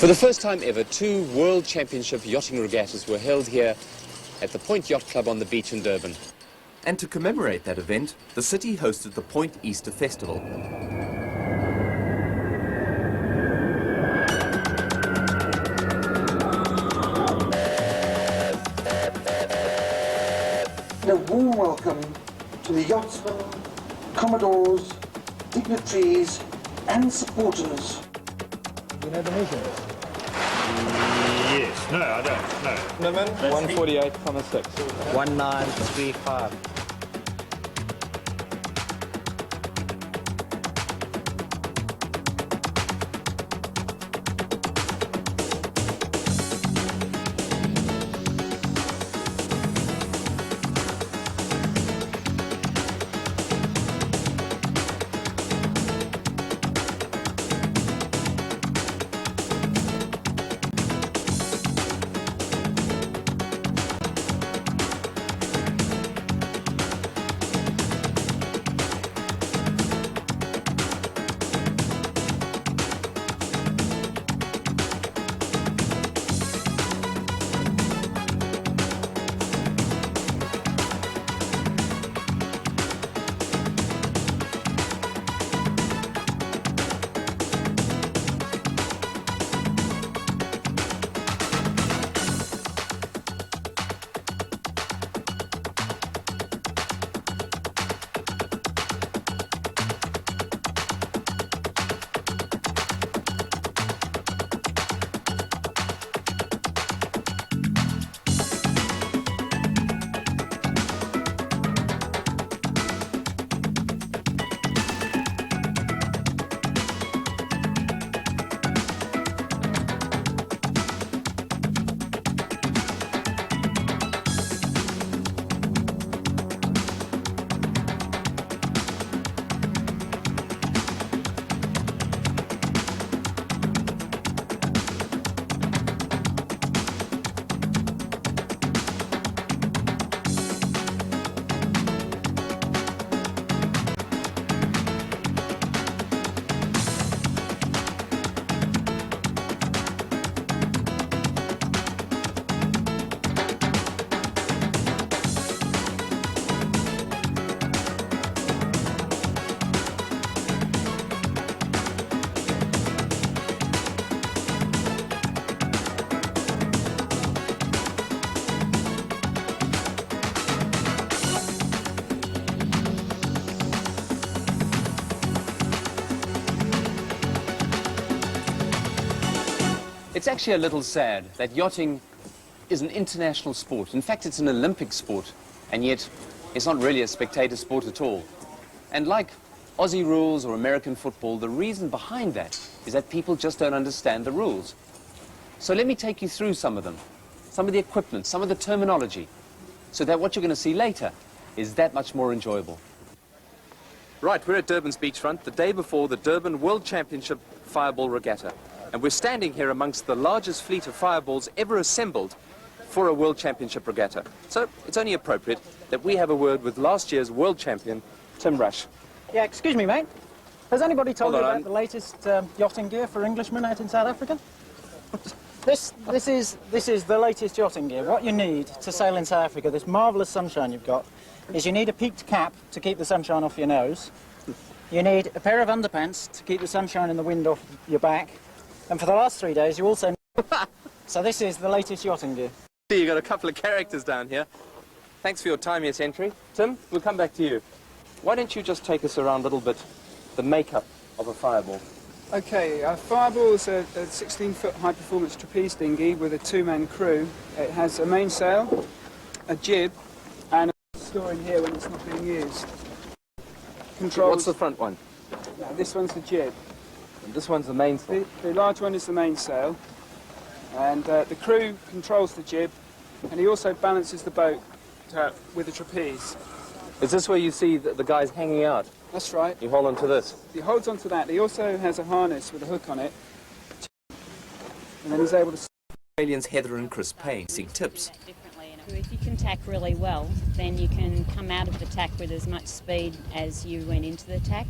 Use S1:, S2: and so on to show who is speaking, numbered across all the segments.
S1: For the first time ever, 2 World Championship yachting regattas were held here at the Point Yacht Club on the beach in Durban.
S2: And to commemorate that event, the city hosted the Point Easter Festival.
S3: A warm welcome to the yachtsmen, commodores, dignitaries and supporters.
S4: You know the measurements?
S5: Yes. No, I don't. No.
S4: Lemon, 148,6. 1935.
S1: It's actually a little sad that yachting is an international sport. In fact, it's an Olympic sport, and yet it's not really a spectator sport at all. And like Aussie rules or American football, the reason behind that is that people just don't understand the rules. So let me take you through some of them, some of the equipment, some of the terminology, so that what you're going to see later is that much more enjoyable. Right, we're at Durban's beachfront, the day before the Durban World Championship Fireball Regatta. And we're standing here amongst the largest fleet of fireballs ever assembled for a World Championship Regatta. So it's only appropriate that we have a word with last year's World Champion, Tim Rush.
S6: Yeah, excuse me, mate. Has anybody told you
S1: Hold on,
S6: about the latest yachting gear for Englishmen out in South Africa? This is the latest yachting gear. What you need to sail in South Africa, this marvellous sunshine you've got, is you need a peaked cap to keep the sunshine off your nose. You need a pair of underpants to keep the sunshine and the wind off your back. And for the last 3 days, you also... So this is the latest yachting gear.
S1: See, you've got a couple of characters down here. Thanks for your time, yes, Entry. Tim, we'll come back to you. Why don't you just take us around a little bit, the makeup of a fireball?
S7: Okay, a fireball is a 16-foot high-performance trapeze dinghy with a 2-man crew. It has a mainsail, a jib, and a store in here when it's not being used. Controls.
S1: What's the front one?
S7: Now, this one's the jib.
S1: And this one's the mainsail.
S7: The large one is the mainsail, and the crew controls the jib, and he also balances the boat with a trapeze.
S1: Is this where you see the guys hanging out?
S7: That's right.
S1: You hold on to this?
S7: He holds onto that. He also has a harness with a hook on it, and then he's able to...
S2: Australians Heather and Chris Payne seek tips.
S8: If you can tack really well, then you can come out of the tack with as much speed as you went into the tack.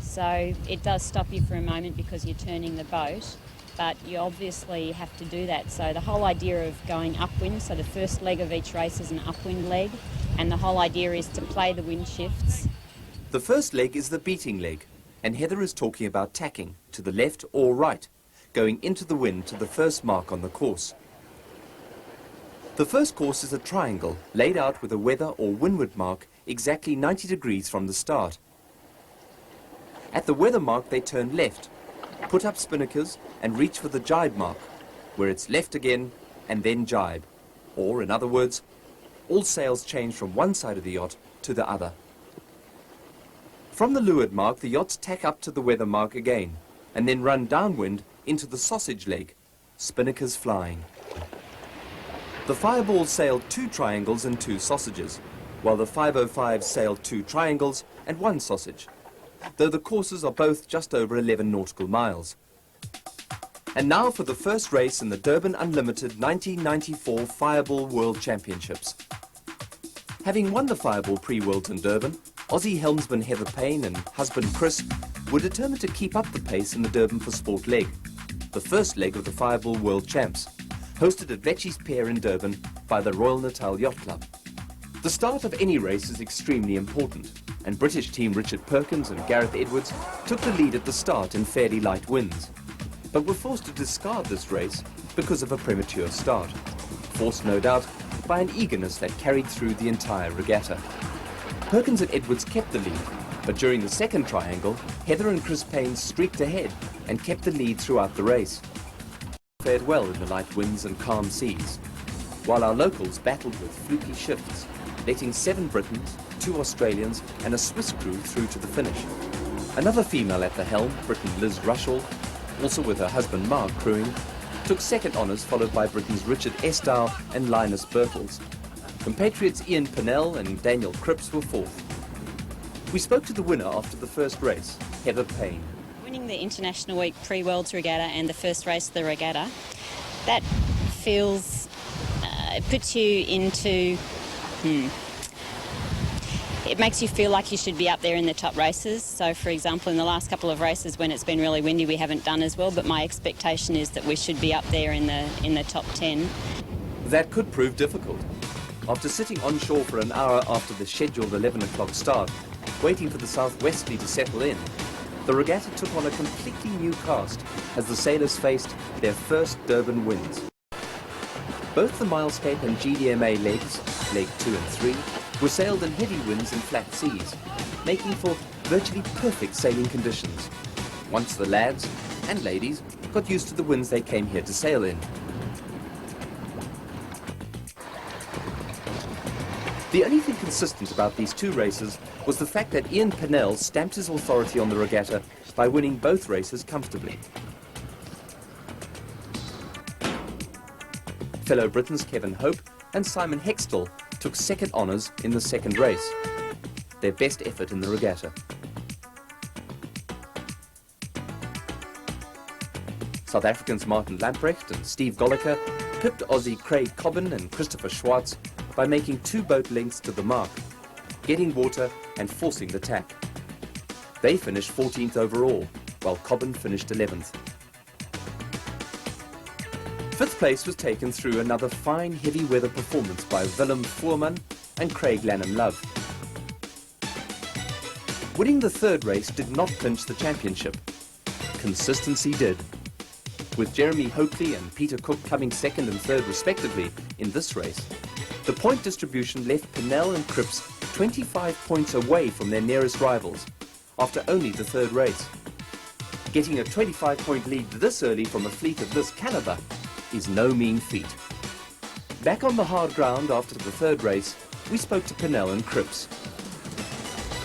S8: So it does stop you for a moment because you're turning the boat, but you obviously have to do that. So the whole idea of going upwind, so the first leg of each race is an upwind leg, and the whole idea is to play the wind shifts.
S2: The first leg is the beating leg, and Heather is talking about tacking to the left or right, going into the wind to the first mark on the course. The first course is a triangle laid out with a weather or windward mark exactly 90 degrees from the start. At the weather mark they turn left, put up spinnakers and reach for the jibe mark, where it's left again and then jibe. Or, in other words, all sails change from one side of the yacht to the other. From the leeward mark, the yachts tack up to the weather mark again, and then run downwind into the sausage leg, spinnakers flying. The fireballs sailed 2 triangles and 2 sausages, while the 505s sailed 2 triangles and 1 sausage, though the courses are both just over 11 nautical miles. And now for the first race in the Durban Unlimited 1994 Fireball World Championships. Having won the Fireball Pre-Worlds in Durban, Aussie helmsman Heather Payne and husband Chris were determined to keep up the pace in the Durban for Sport leg, the first leg of the Fireball World Champs, hosted at Vetchie's Pier in Durban by the Royal Natal Yacht Club. The start of any race is extremely important, and British team Richard Perkins and Gareth Edwards took the lead at the start in fairly light winds, but were forced to discard this race because of a premature start, forced no doubt by an eagerness that carried through the entire regatta. Perkins and Edwards kept the lead, but during the second triangle, Heather and Chris Payne streaked ahead and kept the lead throughout the race. Fared well in the light winds and calm seas, while our locals battled with fluky shifts, letting 7 Britons, 2 Australians and a Swiss crew through to the finish. Another female at the helm, Briton Liz Rushall, also with her husband Mark crewing, took second honours, followed by Britain's Richard Estow and Linus Birtles. Compatriots Ian Pennell and Daniel Cripps were fourth. We spoke to the winner after the first race, Heather Payne.
S8: Winning the International Week Pre-Worlds Regatta and the first race of the regatta, that feels, it puts you into, it makes you feel like you should be up there in the top races. So, for example, in the last couple of races when it's been really windy, we haven't done as well, but my expectation is that we should be up there in the top 10.
S2: That could prove difficult. After sitting onshore for an hour after the scheduled 11 o'clock start, waiting for the southwesterly to settle in, the regatta took on a completely new cast as the sailors faced their first Durban winds. Both the Milescape and GDMA legs, leg 2 and 3, were sailed in heavy winds and flat seas, making for virtually perfect sailing conditions, once the lads and ladies got used to the winds they came here to sail in. The only thing consistent about these 2 races was the fact that Ian Pennell stamped his authority on the regatta by winning both races comfortably. Fellow Britons Kevin Hope and Simon Hextall took second honours in the second race, their best effort in the regatta. South Africans Martin Lamprecht and Steve Golliker pipped Aussie Craig Cobbin and Christopher Schwartz by making 2 boat lengths to the mark, getting water and forcing the tack. They finished 14th overall, while Cobbin finished 11th. 5th place was taken through another fine heavy weather performance by Willem Voorman and Craig Lanham Love. Winning the 3rd race did not clinch the championship. Consistency did, with Jeremy Hoakley and Peter Cook coming 2nd and 3rd respectively in this race. The point distribution left Pennell and Cripps 25 points away from their nearest rivals after only the 3rd race. Getting a 25-point lead this early from a fleet of this calibre is no mean feat. Back on the hard ground after the 3rd race, we spoke to Pennell and Cripps.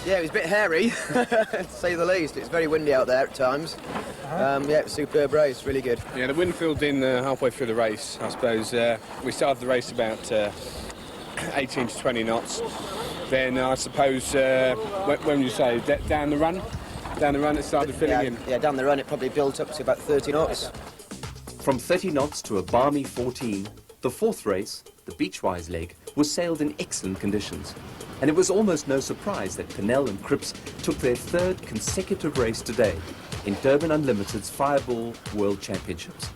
S5: Yeah, it was a bit hairy, to say the least. It's very windy out there at times. Yeah, it was a superb race, really good.
S9: Yeah, the wind filled in halfway through the race, I suppose. We started the race about 18 to 20 knots. Then I suppose, when you say down the run it started filling in.
S5: Yeah, down the run it probably built up to about 30 knots.
S2: From 30 knots to a balmy 14, the 4th race, the Beachwise leg, was sailed in excellent conditions. And it was almost no surprise that Pennell and Cripps took their 3rd consecutive race today, in Durban Unlimited's Fireball World Championships.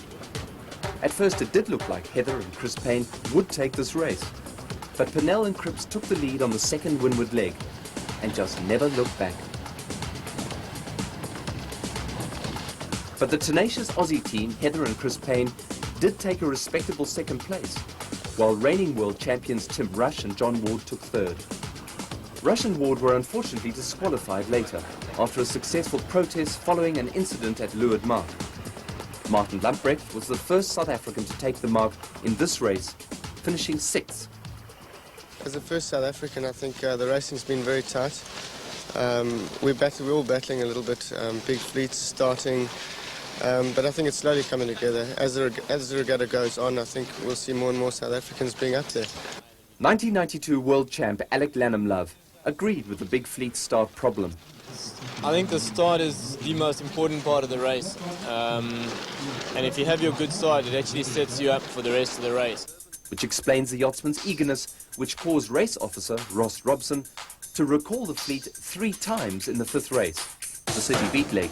S2: At first it did look like Heather and Chris Payne would take this race, but Pernell and Cripps took the lead on the second windward leg and just never looked back. But the tenacious Aussie team, Heather and Chris Payne, did take a respectable second place, while reigning world champions Tim Rush and John Ward took third. Rush and Ward were unfortunately disqualified later, after a successful protest following an incident at Leeuward Mark. Martin Lamprecht was the first South African to take the mark in this race, finishing 6th.
S10: As the first South African, I think the racing's been very tight. We're all battling a little bit, big fleets starting, but I think it's slowly coming together. As the regatta goes on, I think we'll see more and more South Africans being up there.
S2: 1992 world champ Alec Lanham-Love agreed with the big fleet start problem.
S11: I think the start is the most important part of the race, and if you have your good start, it actually sets you up for the rest of the race.
S2: Which explains the yachtsman's eagerness, which caused race officer Ross Robson to recall the fleet 3 times in the 5th race, the City Beat leg,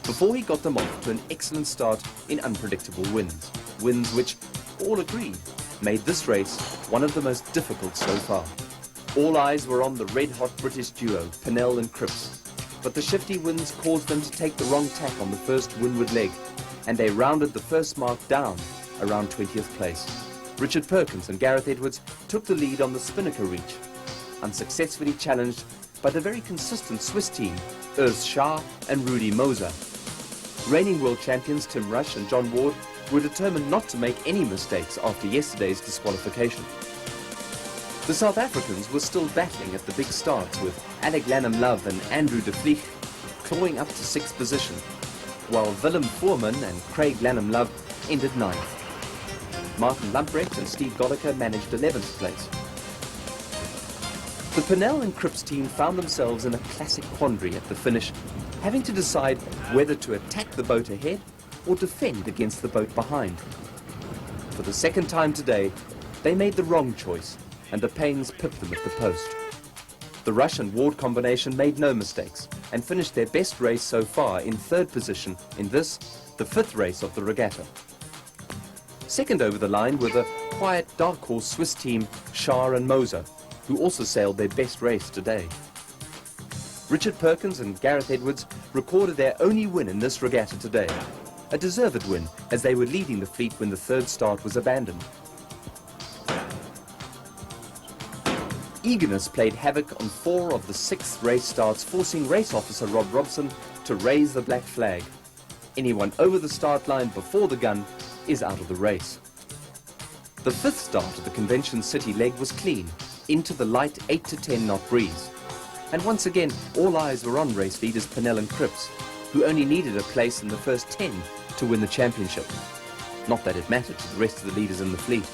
S2: before he got them off to an excellent start in unpredictable winds. Winds which, all agreed, made this race one of the most difficult so far. All eyes were on the red-hot British duo, Pernell and Cripps, but the shifty winds caused them to take the wrong tack on the first windward leg, and they rounded the first mark down around 20th place. Richard Perkins and Gareth Edwards took the lead on the Spinnaker reach, unsuccessfully challenged by the very consistent Swiss team, Urs Schaar and Rudi Moser. Reigning world champions Tim Rush and John Ward were determined not to make any mistakes after yesterday's disqualification. The South Africans were still battling at the big starts, with Alec Lanham-Love and Andrew de Vlieg clawing up to 6th position, while Willem Voorman and Craig Lanham-Love ended 9th. Martin Lamprecht and Steve Golliker managed 11th place. The Pernell and Cripps team found themselves in a classic quandary at the finish, having to decide whether to attack the boat ahead or defend against the boat behind. For the second time today, they made the wrong choice, and the Paynes pipped them at the post. The Rush and Ward combination made no mistakes and finished their best race so far in 3rd position in this, the 5th race of the regatta. Second over the line were the quiet dark horse Swiss team Schaar and Moser, who also sailed their best race today. Richard Perkins and Gareth Edwards recorded their only win in this regatta today, a deserved win as they were leading the fleet when the 3rd start was abandoned. Eagerness played havoc on 4 of the 6th race starts, forcing race officer Rob Robson to raise the black flag. Anyone over the start line before the gun is out of the race. The 5th start of the Convention City leg was clean, into the light 8 to 10 knot breeze. And once again, all eyes were on race leaders Pernell and Cripps, who only needed a place in the first 10 to win the championship. Not that it mattered to the rest of the leaders in the fleet.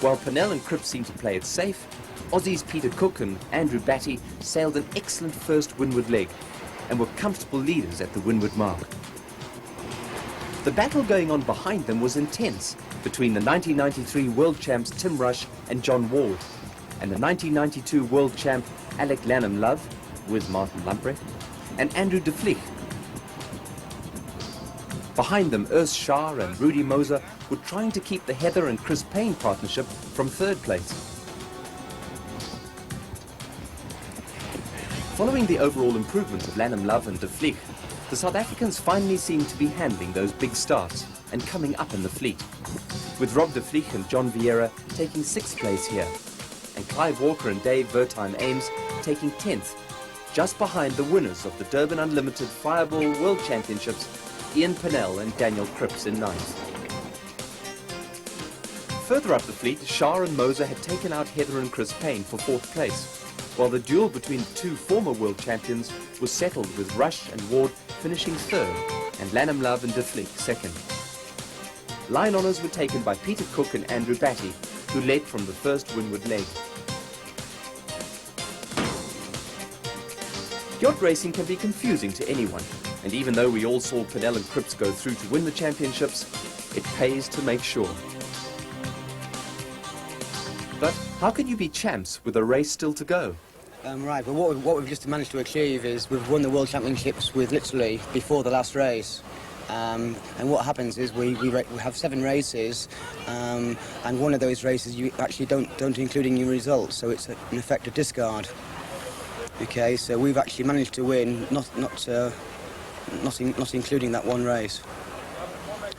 S2: While Pernell and Cripps seemed to play it safe, Aussies Peter Cook and Andrew Batty sailed an excellent first windward leg and were comfortable leaders at the windward mark. The battle going on behind them was intense between the 1993 world champs Tim Rush and John Ward and the 1992 world champ Alec Lanham-Love with Martin Lamprecht and Andrew de Vlieg. Behind them, Urs Schaar and Rudi Moser were trying to keep the Heather and Chris Payne partnership from 3rd place. Following the overall improvement of Lanham-Love and de Vlieg, the South Africans finally seemed to be handling those big starts and coming up in the fleet, with Rob de Vlieg and John Vieira taking 6th place here, and Clive Walker and Dave Vertheim Ames taking 10th, just behind the winners of the Durban Unlimited Fireball World Championships, Ian Pernell and Daniel Cripps in 9th. Further up the fleet, Schaar and Moser had taken out Heather and Chris Payne for 4th place, while the duel between the 2 former world champions was settled with Rush and Ward finishing 3rd and Lanham-Love and de Vlieg 2nd. Line honours were taken by Peter Cook and Andrew Batty, who led from the first windward leg. Yacht racing can be confusing to anyone, and even though we all saw Pernell and Cripps go through to win the championships, it pays to make sure. But how can you be champs with a race still to go?
S5: Right, but what we've just managed to achieve is we've won the World Championships with literally before the last race. And what happens is we have 7 races, and one of those races you actually don't include in your results, so it's in effect a discard. Okay, so we've actually managed to win, not including that one race,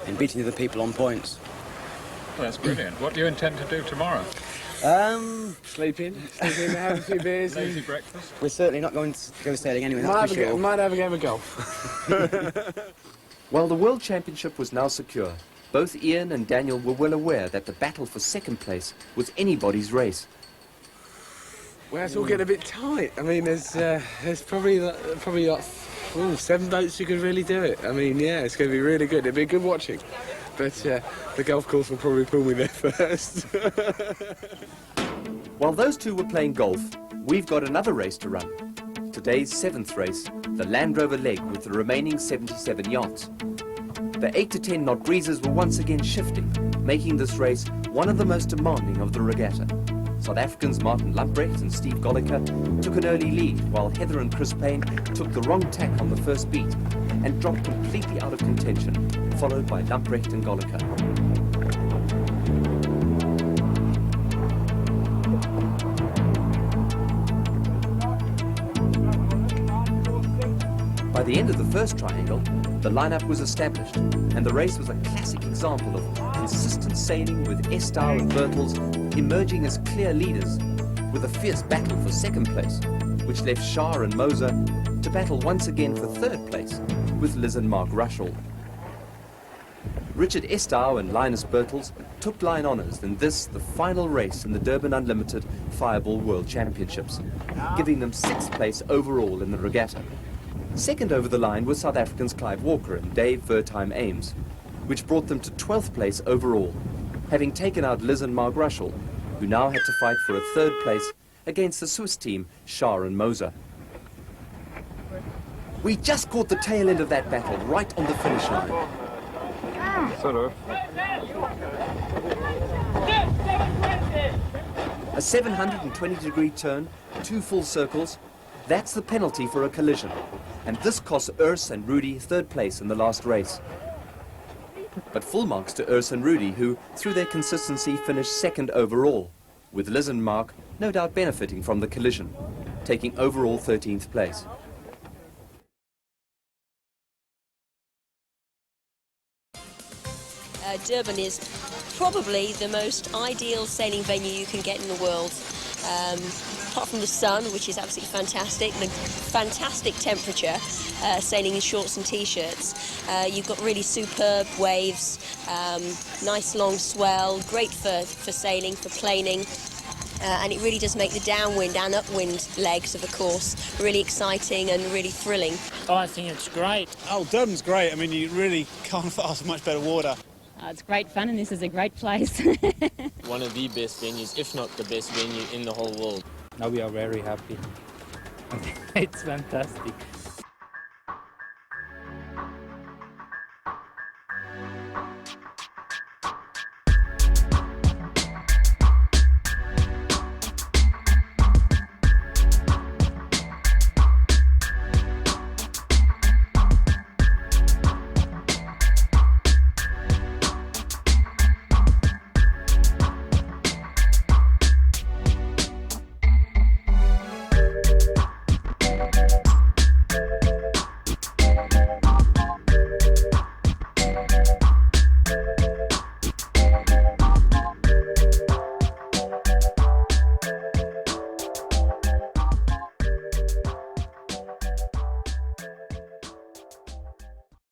S5: and beating the other people on points.
S12: Well, that's brilliant. What do you intend to do tomorrow?
S5: Sleep in, have a few beers.
S12: Lazy breakfast?
S5: We're certainly not going to go sailing anyway, that's for sure.
S4: Might have a game of golf.
S2: While the World Championship was now secure, both Ian and Daniel were well aware that the battle for second place was anybody's race.
S13: Well, it's all getting a bit tight. I mean, there's probably like 7 boats who could really do it. I mean, yeah, it's going to be really good. It'll be good watching. But the golf course will probably pull me there first.
S2: While those two were playing golf, we've got another race to run. Today's 7th race, the Land Rover leg with the remaining 77 yachts. The 8 to 10 knot breezes were once again shifting, making this race one of the most demanding of the regatta. South Africans Martin Lamprecht and Steve Golliker took an early lead, while Heather and Chris Payne took the wrong tack on the first beat and dropped completely out of contention, followed by Lamprecht and Golliker. By the end of the first triangle, the lineup was established, and the race was a classic example of consistent sailing, with Estow and Bertels emerging as clear leaders, with a fierce battle for second place, which left Shah and Moser to battle once again for third place, with Liz and Mark Rushall. Richard Estow and Linus Bertels took line honours in this, the final race in the Durban Unlimited Fireball World Championships, giving them 6th place overall in the regatta. Second over the line were South Africans Clive Walker and Dave Wertheim Ames, which brought them to 12th place overall, having taken out Liz and Mark Rushall, who now had to fight for a 3rd place against the Swiss team Shah and Moser. We just caught the tail end of that battle right on the finish line.
S12: Sort of.
S2: A 720-degree turn, 2 full circles, that's the penalty for a collision. And this cost Urs and Rudy 3rd place in the last race. But full marks to Urs and Rudy, who, through their consistency, finished 2nd overall, with Liz and Mark no doubt benefiting from the collision, taking overall 13th place.
S14: Durban is probably the most ideal sailing venue you can get in the world. Apart from the sun, which is absolutely fantastic, the fantastic temperature, sailing in shorts and t-shirts. You've got really superb waves, nice long swell, great for sailing, for planing. And it really does make the downwind and upwind legs of the course really exciting and really thrilling.
S15: I think it's great.
S16: Oh, Durban's great. I mean, you really can't ask for much better water.
S8: It's great fun, and this is a great place.
S11: One of the best venues, if not the best venue in the whole world.
S4: Now we are very happy. It's fantastic.